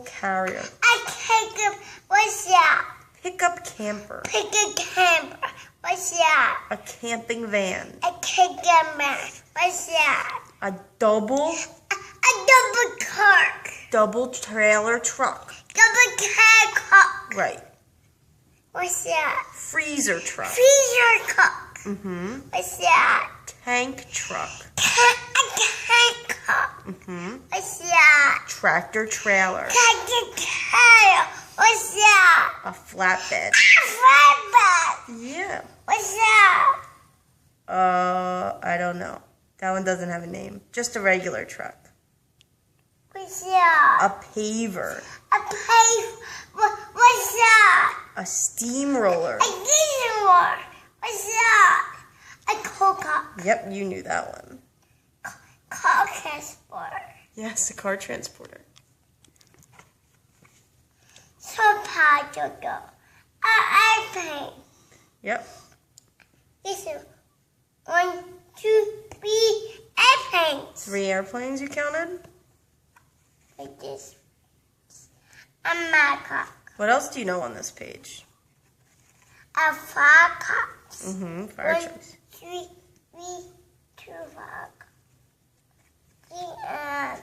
carrier. What's that? Pickup camper. Pick a camper. What's that? A camping van. A camper. What's that? A double double car. double trailer truck. Double car. Right. What's that? Freezer truck. Freezer truck. Mm-hmm. What's that? Tank truck. A tank car. Mm-hmm. What's that? Tractor trailer. Tractor. What's that? A flatbed. Flatbed. Yeah. What's that? I don't know. That one doesn't have a name. Just a regular truck. What's that? A paver. A pave. What's that? A steamroller. A diesel. What's that? A coca. Yep, you knew that one. Car transport. Yes, a car transporter. So powerful. An airplane. Yep. This is 1, 2, 3 airplanes. 3 airplanes you counted? Like this. A marker. What else do you know on this page? A fire trucks. Mm-hmm. Fire 1, trucks. 2, 3, 2 fire trucks.